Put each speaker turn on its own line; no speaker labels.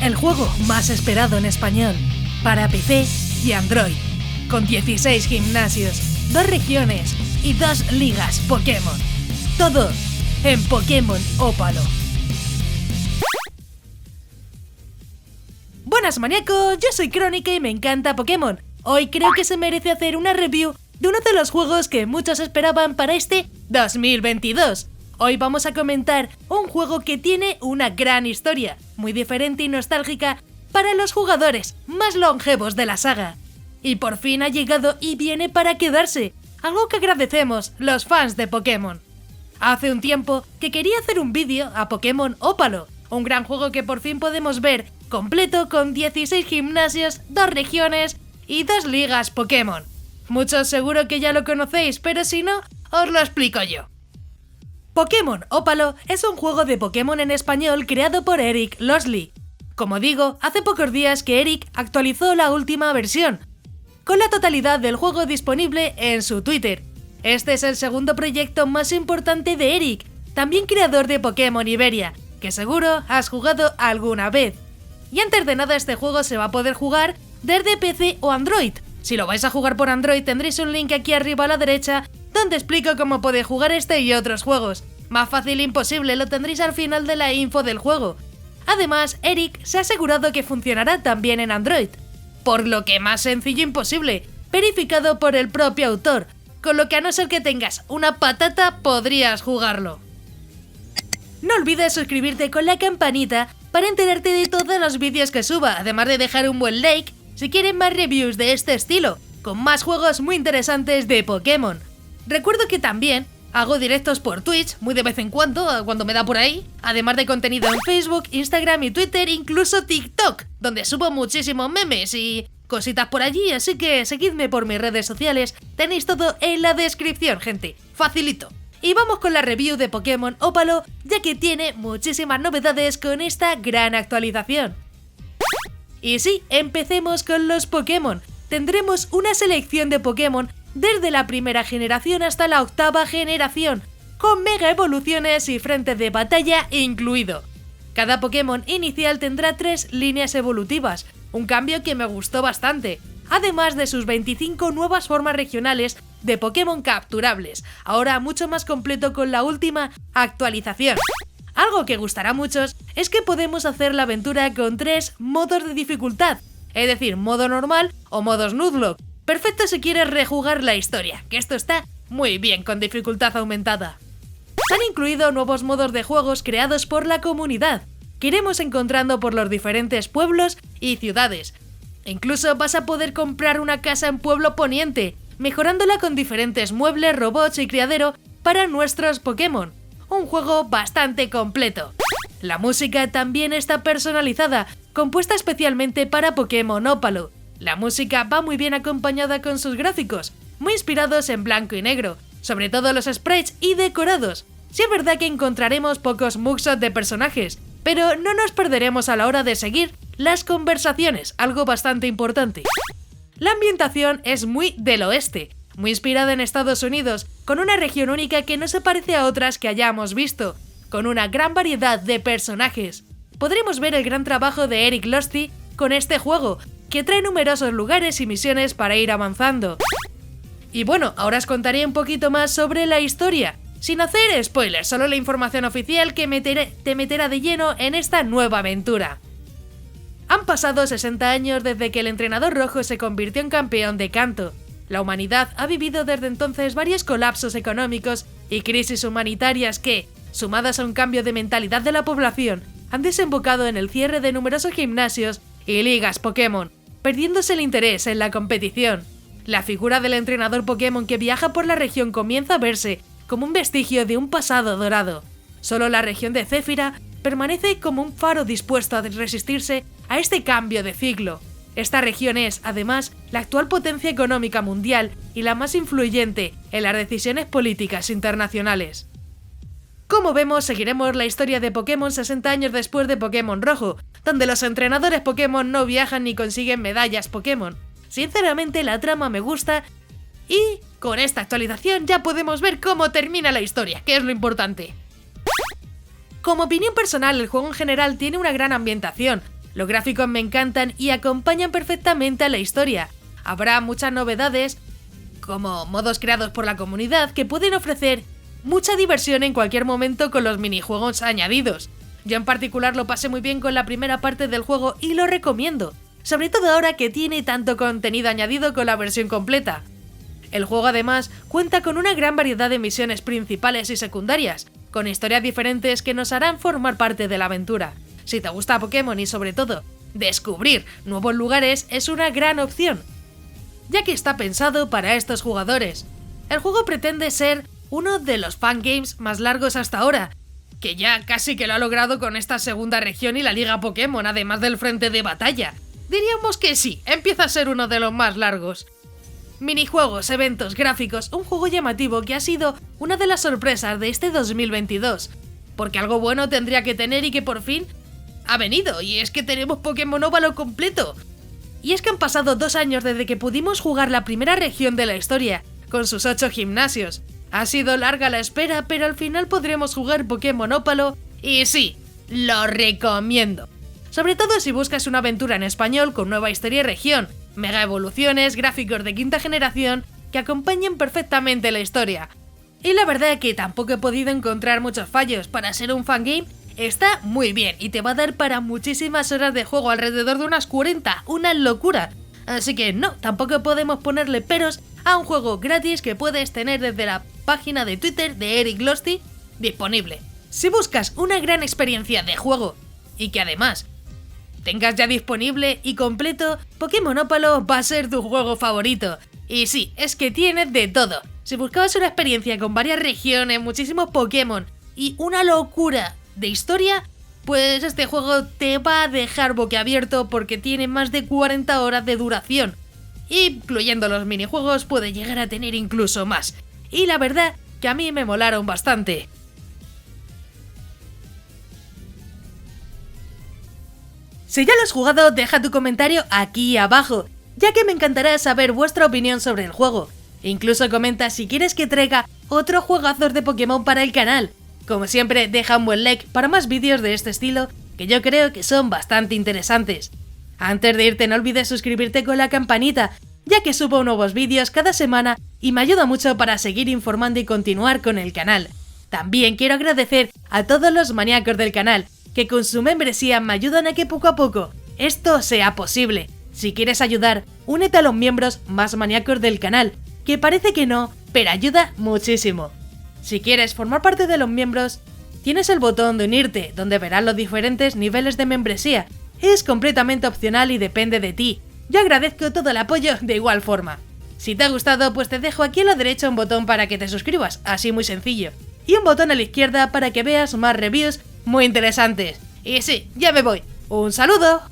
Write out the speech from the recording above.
el juego más esperado en español, para PC y Android, con 16 gimnasios, 2 regiones y 2 ligas Pokémon. Todo en Pokémon Ópalo. Buenas maníacos, yo soy Crónica y me encanta Pokémon. Hoy creo que se merece hacer una review de uno de los juegos que muchos esperaban para este 2022. Hoy vamos a comentar un juego que tiene una gran historia, muy diferente y nostálgica para los jugadores más longevos de la saga. Y por fin ha llegado y viene para quedarse, algo que agradecemos los fans de Pokémon. Hace un tiempo que quería hacer un vídeo a Pokémon Ópalo, un gran juego que por fin podemos ver completo con 16 gimnasios, 2 regiones y 2 ligas Pokémon. Muchos seguro que ya lo conocéis, pero si no, os lo explico yo. Pokémon Ópalo es un juego de Pokémon en español creado por Eric Losley. Como digo, hace pocos días que Eric actualizó la última versión, con la totalidad del juego disponible en su Twitter. Este es el segundo proyecto más importante de Eric, también creador de Pokémon Iberia, que seguro has jugado alguna vez. Y antes de nada, este juego se va a poder jugar desde PC o Android. Si lo vais a jugar por Android tendréis un link aquí arriba a la derecha donde explico cómo podéis jugar este y otros juegos. Más fácil imposible, lo tendréis al final de la info del juego. Además, Eric se ha asegurado que funcionará también en Android, por lo que más sencillo imposible, verificado por el propio autor, con lo que a no ser que tengas una patata podrías jugarlo. No olvides suscribirte con la campanita para enterarte de todos los vídeos que suba, además de dejar un buen like si quieren más reviews de este estilo, con más juegos muy interesantes de Pokémon. Recuerdo que también hago directos por Twitch, muy de vez en cuando me da por ahí, además de contenido en Facebook, Instagram y Twitter, incluso TikTok, donde subo muchísimos memes y cositas por allí, así que seguidme por mis redes sociales, tenéis todo en la descripción, gente, facilito. Y vamos con la review de Pokémon Ópalo, ya que tiene muchísimas novedades con esta gran actualización. Y sí, empecemos con los Pokémon. Tendremos una selección de Pokémon desde la primera generación hasta la octava generación, con mega evoluciones y frentes de batalla incluido. Cada Pokémon inicial tendrá 3 líneas evolutivas, un cambio que me gustó bastante, además de sus 25 nuevas formas regionales de Pokémon capturables, ahora mucho más completo con la última actualización. Algo que gustará a muchos es que podemos hacer la aventura con 3 modos de dificultad, es decir, modo normal o modos Nuzlocke. Perfecto si quieres rejugar la historia, que esto está muy bien con dificultad aumentada. Se han incluido nuevos modos de juegos creados por la comunidad, que iremos encontrando por los diferentes pueblos y ciudades. Incluso vas a poder comprar una casa en Pueblo Poniente, mejorándola con diferentes muebles, robots y criadero para nuestros Pokémon. Un juego bastante completo. La música también está personalizada, compuesta especialmente para Pokémon Ópalo. La música va muy bien acompañada con sus gráficos, muy inspirados en blanco y negro, sobre todo los sprites y decorados. Sí es verdad que encontraremos pocos mugshots de personajes, pero no nos perderemos a la hora de seguir las conversaciones, algo bastante importante. La ambientación es muy del oeste, muy inspirada en Estados Unidos, con una región única que no se parece a otras que hayamos visto, con una gran variedad de personajes. Podremos ver el gran trabajo de Eric Losley con este juego, que trae numerosos lugares y misiones para ir avanzando. Y bueno, ahora os contaré un poquito más sobre la historia, sin hacer spoilers, solo la información oficial que te meterá de lleno en esta nueva aventura. Han pasado 60 años desde que el entrenador rojo se convirtió en campeón de Kanto. La humanidad ha vivido desde entonces varios colapsos económicos y crisis humanitarias que, sumadas a un cambio de mentalidad de la población, han desembocado en el cierre de numerosos gimnasios y ligas Pokémon, perdiéndose el interés en la competición. La figura del entrenador Pokémon que viaja por la región comienza a verse como un vestigio de un pasado dorado. Solo la región de Zéfira permanece como un faro dispuesto a resistirse a este cambio de ciclo. Esta región es, además, la actual potencia económica mundial y la más influyente en las decisiones políticas internacionales. Como vemos, seguiremos la historia de Pokémon 60 años después de Pokémon Rojo, donde los entrenadores Pokémon no viajan ni consiguen medallas Pokémon. Sinceramente, la trama me gusta y con esta actualización ya podemos ver cómo termina la historia, que es lo importante. Como opinión personal, el juego en general tiene una gran ambientación. Los gráficos me encantan y acompañan perfectamente a la historia. Habrá muchas novedades, como modos creados por la comunidad, que pueden ofrecer mucha diversión en cualquier momento con los minijuegos añadidos. Yo en particular lo pasé muy bien con la primera parte del juego y lo recomiendo, sobre todo ahora que tiene tanto contenido añadido con la versión completa. El juego además cuenta con una gran variedad de misiones principales y secundarias, con historias diferentes que nos harán formar parte de la aventura. Si te gusta Pokémon y sobre todo descubrir nuevos lugares es una gran opción, ya que está pensado para estos jugadores. El juego pretende ser uno de los fangames más largos hasta ahora, que ya casi que lo ha logrado con esta segunda región y la Liga Pokémon, además del frente de batalla. Diríamos que sí, empieza a ser uno de los más largos. Minijuegos, eventos, gráficos, un juego llamativo que ha sido una de las sorpresas de este 2022, porque algo bueno tendría que tener y que por fin ha venido, y es que tenemos Pokémon Óvalo completo. Y es que han pasado 2 años desde que pudimos jugar la primera región de la historia, con sus 8 gimnasios. Ha sido larga la espera, pero al final podremos jugar Pokémon Óvalo, y sí, lo recomiendo. Sobre todo si buscas una aventura en español con nueva historia y región, mega evoluciones, gráficos de quinta generación que acompañen perfectamente la historia. Y la verdad que tampoco he podido encontrar muchos fallos. Para ser un fangame está muy bien y te va a dar para muchísimas horas de juego, alrededor de unas 40, una locura. Así que no, tampoco podemos ponerle peros a un juego gratis que puedes tener desde la página de Twitter de Eric Losty disponible. Si buscas una gran experiencia de juego y que además tengas ya disponible y completo, Pokémon Óvalo va a ser tu juego favorito. Y sí, es que tiene de todo. Si buscabas una experiencia con varias regiones, muchísimos Pokémon y una locura de historia, pues este juego te va a dejar boquiabierto porque tiene más de 40 horas de duración. Incluyendo los minijuegos puede llegar a tener incluso más. Y la verdad que a mí me molaron bastante. Si ya lo has jugado, deja tu comentario aquí abajo, ya que me encantará saber vuestra opinión sobre el juego. Incluso comenta si quieres que traiga otro juegazos de Pokémon para el canal. Como siempre, deja un buen like para más vídeos de este estilo, que yo creo que son bastante interesantes. Antes de irte, no olvides suscribirte con la campanita, ya que subo nuevos vídeos cada semana y me ayuda mucho para seguir informando y continuar con el canal. También quiero agradecer a todos los maníacos del canal, que con su membresía me ayudan a que poco a poco esto sea posible. Si quieres ayudar, únete a los miembros más maníacos del canal, que parece que no, pero ayuda muchísimo. Si quieres formar parte de los miembros, tienes el botón de unirte, donde verás los diferentes niveles de membresía. Es completamente opcional y depende de ti. Yo agradezco todo el apoyo de igual forma. Si te ha gustado, pues te dejo aquí a la derecha un botón para que te suscribas, así muy sencillo. Y un botón a la izquierda para que veas más reviews muy interesantes. Y sí, ya me voy. ¡Un saludo!